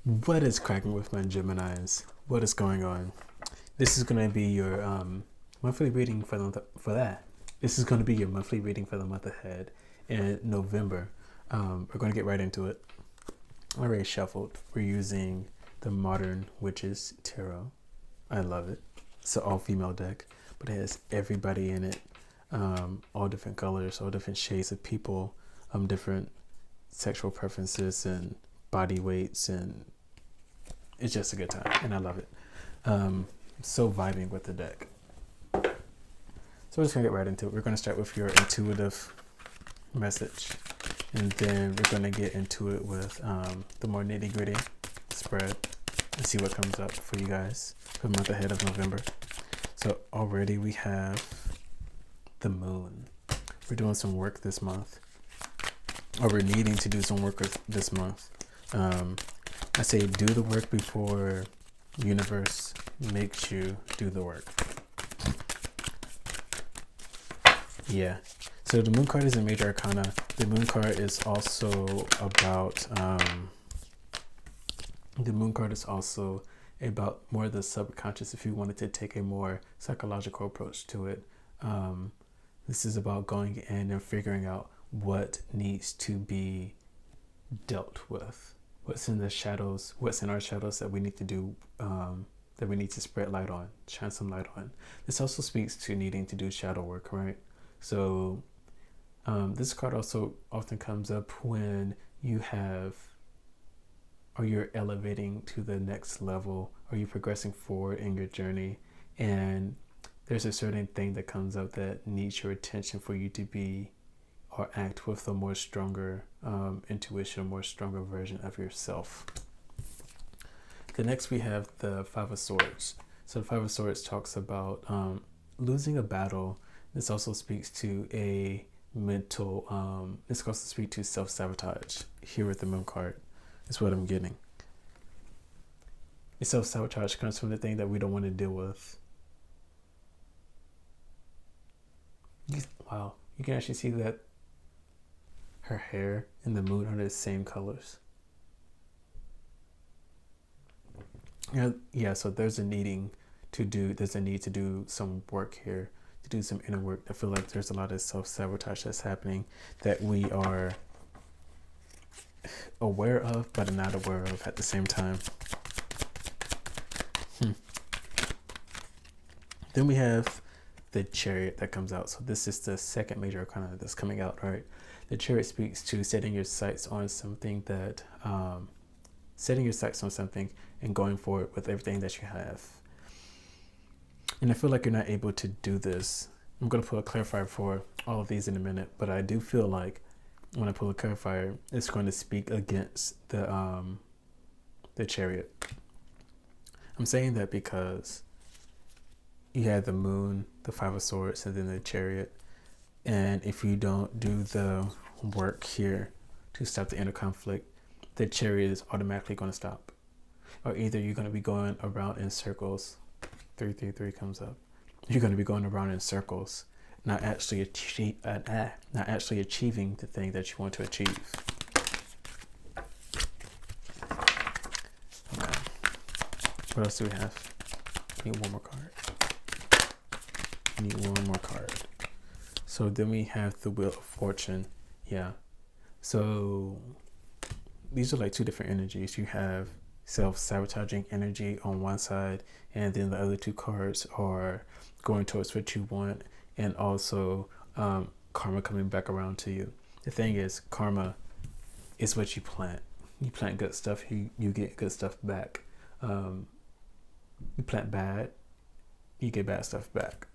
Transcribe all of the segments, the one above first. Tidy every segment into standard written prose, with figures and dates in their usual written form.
What is cracking with my Geminis? What is going on? This is going to be your monthly reading for that. This is going to be your monthly reading for the month ahead in November. We're going to get right into it. I already shuffled. We're using the Modern Witches Tarot. I love it. It's an all-female deck, but it has everybody in it. All different colors, all different shades of people, different sexual preferences and body weights, and it's just a good time, and I love it. So vibing with the deck. So we're just gonna get right into it. We're gonna start with your intuitive message, and then we're gonna get into it with the more nitty-gritty spread and see what comes up for you guys for the month ahead of November. So already we have the moon. We're doing some work this month, or we're needing to do some work this month. I say do the work before universe makes you do the work. Yeah. So the moon card is a major arcana. The moon card is also about more the subconscious if you wanted to take a more psychological approach to it. This is about going in and figuring out what needs to be dealt with, what's in the shadows, what's in our shadows that we need to do, that we need to spread light on, shine some light on. This also speaks to needing to do shadow work, right? So this card also often comes up when you have, or you're elevating to the next level, or you're progressing forward in your journey, and there's a certain thing that comes up that needs your attention for you to be or act with a more stronger intuition, a more stronger version of yourself. The next we have the Five of Swords. So the Five of Swords talks about losing a battle. This also speaks to a mental, this can also speak to self-sabotage. Here with the moon card is what I'm getting. The self-sabotage comes from the thing that we don't want to deal with. Wow, you can actually see that her hair and the moon are the same colors. Yeah, so there's a need to do some work here, to do some inner work. I feel like there's a lot of self-sabotage that's happening that we are aware of but not aware of at the same time. Then we have the Chariot that comes out. So this is the second major arcana that's coming out, right? The Chariot speaks to setting your sights on something and going forward with everything that you have. And I feel like you're not able to do this. I'm going to pull a clarifier for all of these in a minute, but I do feel like when I pull a clarifier, it's going to speak against the Chariot. I'm saying that because you had the moon, the Five of Swords, and then the Chariot. And if you don't do the work here to stop the inner conflict, the Chariot is automatically going to stop. Or either you're going to be going around in circles. 333 comes up. You're going to be going around in circles, not actually achieving the thing that you want to achieve. Okay. What else do we have? Need one more card. Need one more card. So then we have the Wheel of Fortune. Yeah. So these are like two different energies. You have self-sabotaging energy on one side, and then the other two cards are going towards what you want, and also karma coming back around to you. The thing is, karma is what you plant. You plant good stuff, you get good stuff back. You plant bad, you get bad stuff back.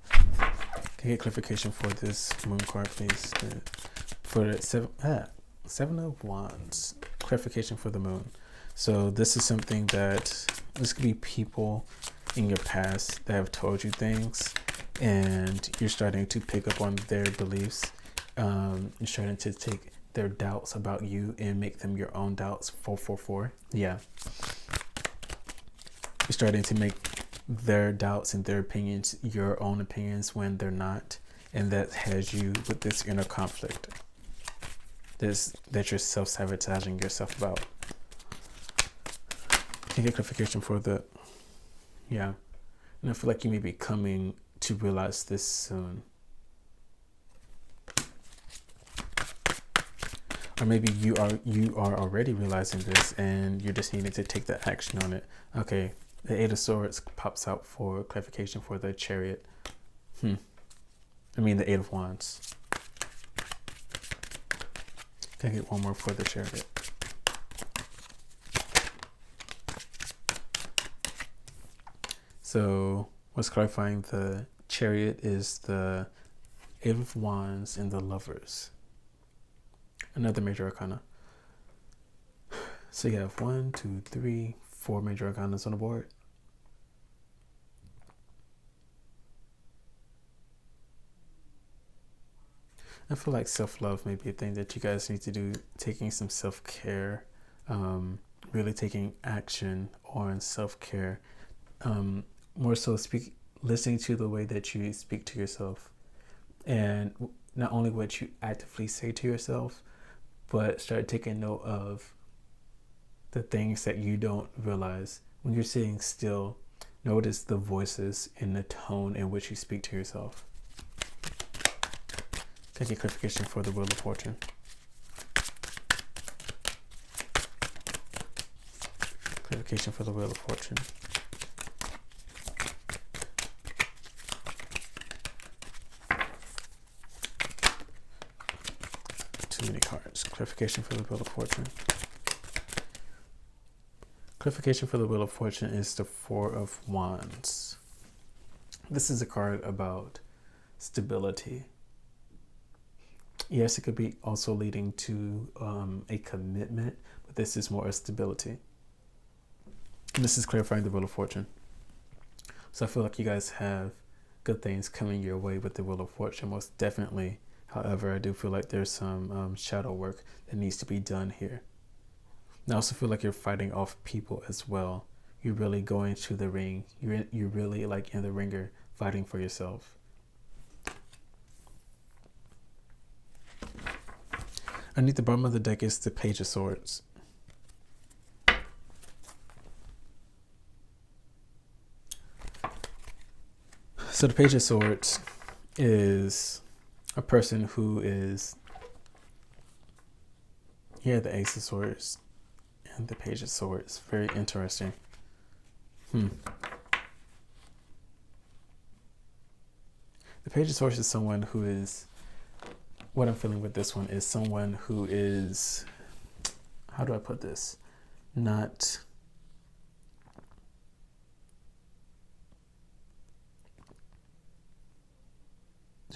Can I get clarification for this moon card, please? For the Seven of Wands, clarification for the moon. So this is something that, this could be people in your past that have told you things, and you're starting to pick up on their beliefs. You're starting to take their doubts about you and make them your own doubts. 444. Yeah. You're starting to make their doubts and their opinions your own opinions when they're not, and that has you with this inner conflict. that you're self-sabotaging yourself about. Can get clarification for the, yeah. And I feel like you may be coming to realize this soon. Or maybe you are already realizing this and you're just needing to take the action on it. Okay, the Eight of Swords pops out for clarification for the Chariot. The Eight of Wands. Can I get one more for the Chariot? So what's clarifying the Chariot is the Eight of Wands and the Lovers. Another major arcana. So you have 1, 2, 3, 4 major arcanas on the board. I feel like self-love may be a thing that you guys need to do, taking some self-care, really taking action on self-care. More so listening to the way that you speak to yourself, and not only what you actively say to yourself, but start taking note of the things that you don't realize. When you're sitting still, notice the voices and the tone in which you speak to yourself. Take a clarification for the Wheel of Fortune. Clarification for the Wheel of Fortune. Too many cards. Clarification for the Wheel of Fortune. Clarification for the Wheel of Fortune is the Four of Wands. This is a card about stability. Yes, it could be also leading to a commitment, but this is more a stability. And this is clarifying the Wheel of Fortune. So I feel like you guys have good things coming your way with the Wheel of Fortune, most definitely. However, I do feel like there's some shadow work that needs to be done here. And I also feel like you're fighting off people as well. You're really going to the ring. You're really like in the ringer, fighting for yourself. Underneath the bottom of the deck is the Page of Swords. So the Page of Swords is a person who is, the Ace of Swords and the Page of Swords. Very interesting. The Page of Swords is someone who is, what I'm feeling with this one is someone who is, how do I put this? They're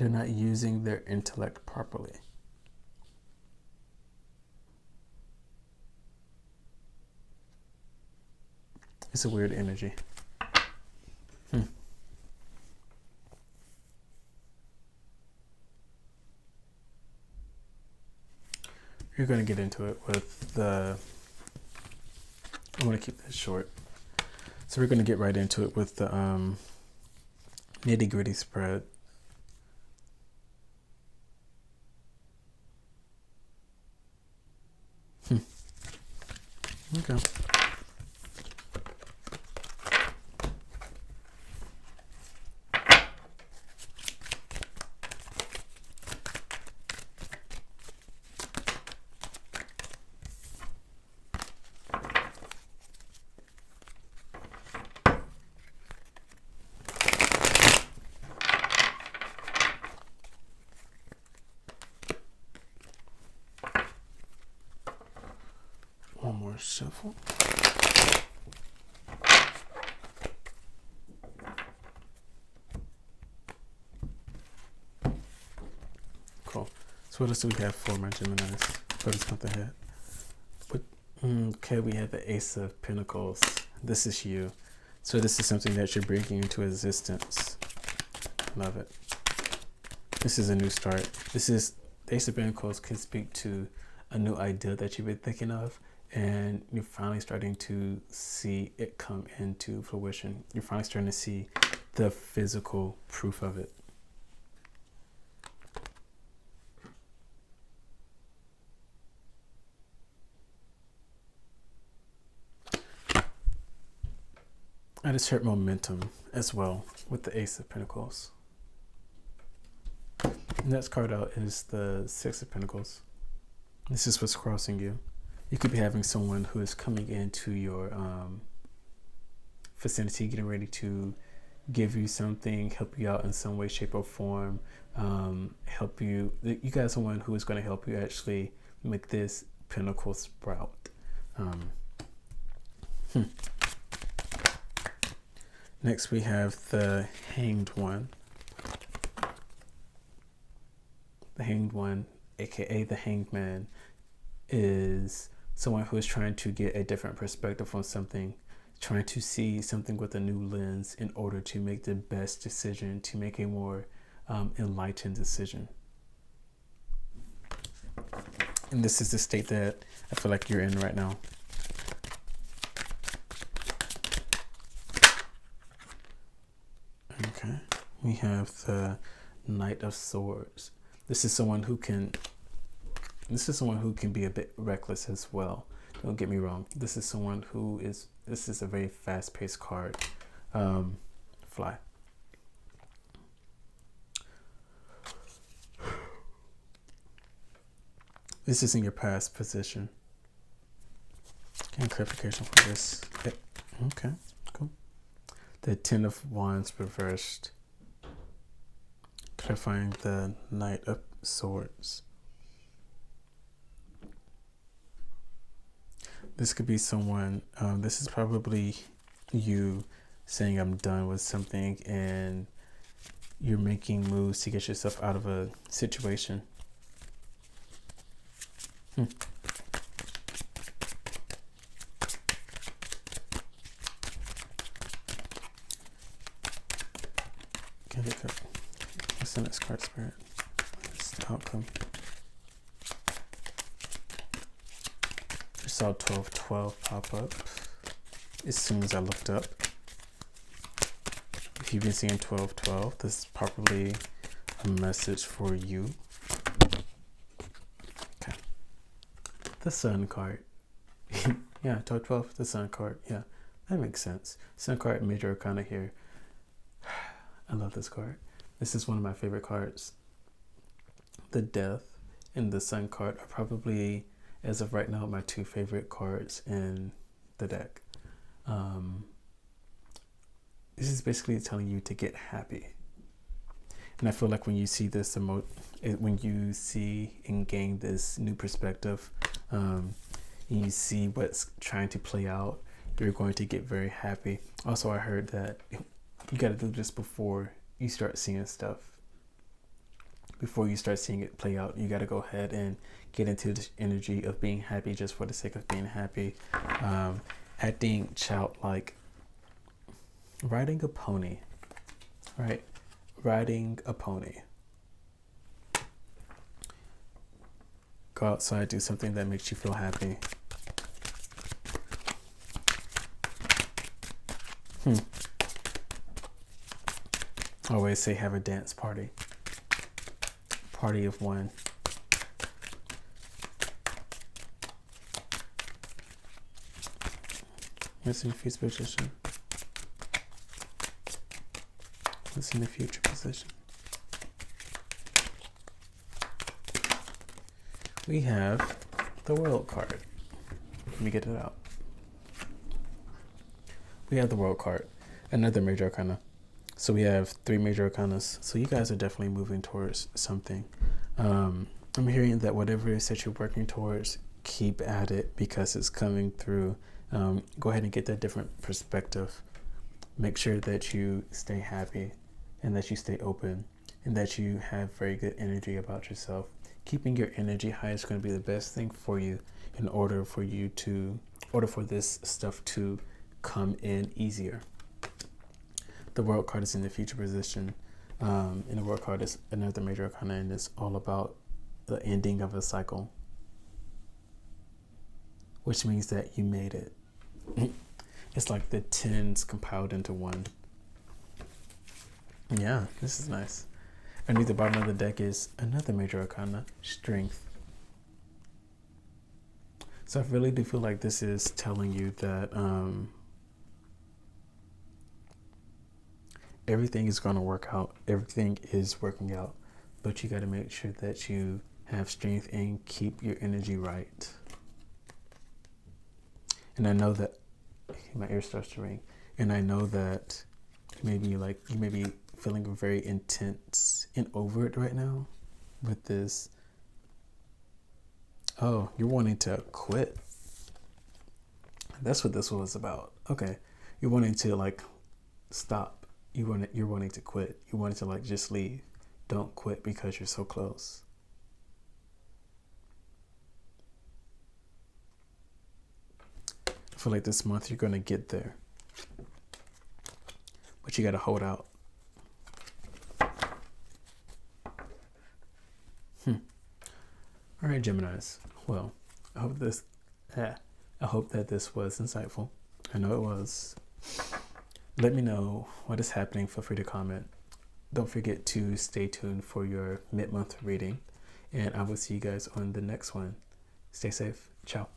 not using their intellect properly. It's a weird energy. You're going to get into it with the, I want to keep this short. So we're going to get right into it with the nitty-gritty spread. Okay. One more shuffle. Cool. So what else do we have for my Geminis for this month ahead? Okay, we have the Ace of Pentacles. This is you. So this is something that you're bringing into existence. Love it. This is a new start. This is, the Ace of Pentacles could speak to a new idea that you've been thinking of, and you're finally starting to see it come into fruition. You're finally starting to see the physical proof of it. I just heard momentum as well with the Ace of Pentacles. Next card out is the Six of Pentacles. This is what's crossing you. You could be having someone who is coming into your vicinity, getting ready to give you something, help you out in some way, shape, or form. Help you. You got someone who is going to help you actually make this pentacle sprout. Next, we have the Hanged One. The Hanged One, aka the Hanged Man, is someone who is trying to get a different perspective on something, trying to see something with a new lens in order to make the best decision, to make a more enlightened decision. And this is the state that I feel like you're in right now. Okay, we have the Knight of Swords. This is someone who can be a bit reckless as well. Don't get me wrong. This is a very fast-paced card. Fly. This is in your past position. Getting clarification for this. Okay, cool. The Ten of Wands reversed. Clarifying the Knight of Swords. This could be someone, this is probably you saying I'm done with something and you're making moves to get yourself out of a situation. What's the next card, Spirit? What's the outcome? I saw 1212 pop up as soon as I looked up. If you've been seeing 1212, this is probably a message for you. Okay. The Sun card. Yeah, 1212, the Sun card. Yeah, that makes sense. Sun card, major arcana here. I love this card. This is one of my favorite cards. The Death and the Sun card are probably, as of right now, my two favorite cards in the deck. This is basically telling you to get happy. And I feel like when you see this, when you see and gain this new perspective, and you see what's trying to play out, you're going to get very happy. Also, I heard that you got to do this before you start seeing stuff. Before you start seeing it play out, you got to go ahead and get into this energy of being happy just for the sake of being happy. Acting childlike. Riding a pony, right? Riding a pony. Go outside, do something that makes you feel happy. Always say have a dance party. Party of one. What's in the future position? What's in the future position? We have the World card. Let me get it out. We have the World card, another major arcana. So we have three major arcanas. So you guys are definitely moving towards something. I'm hearing that whatever it is that you're working towards, keep at it because it's coming through. Go ahead and get that different perspective. Make sure that you stay happy and that you stay open and that you have very good energy about yourself. Keeping your energy high is going to be the best thing for you in order for this stuff to come in easier. The World card is in the future position. And the World card is another major arcana, and it's all about the ending of a cycle, which means that you made it. It's like the 10s compiled into one. Yeah, this is nice. Underneath the bottom of the deck is another major arcana, Strength. So I really do feel like this is telling you that everything is going to work out. Everything is working out, but you got to make sure that you have strength and keep your energy right. And I know that my ear starts to ring, and I know that maybe you may be feeling very intense and over it right now with this. Oh, you're wanting to quit. That's what this was about. Okay, you're wanting to like stop. You're wanting to quit. You wanting to like just leave. Don't quit because you're so close. I feel like this month you're gonna get there, but you gotta hold out. All right, Geminis. Well, I hope that this was insightful. I know it was. Let me know what is happening. Feel free to comment. Don't forget to stay tuned for your mid-month reading, and I will see you guys on the next one. Stay safe. Ciao.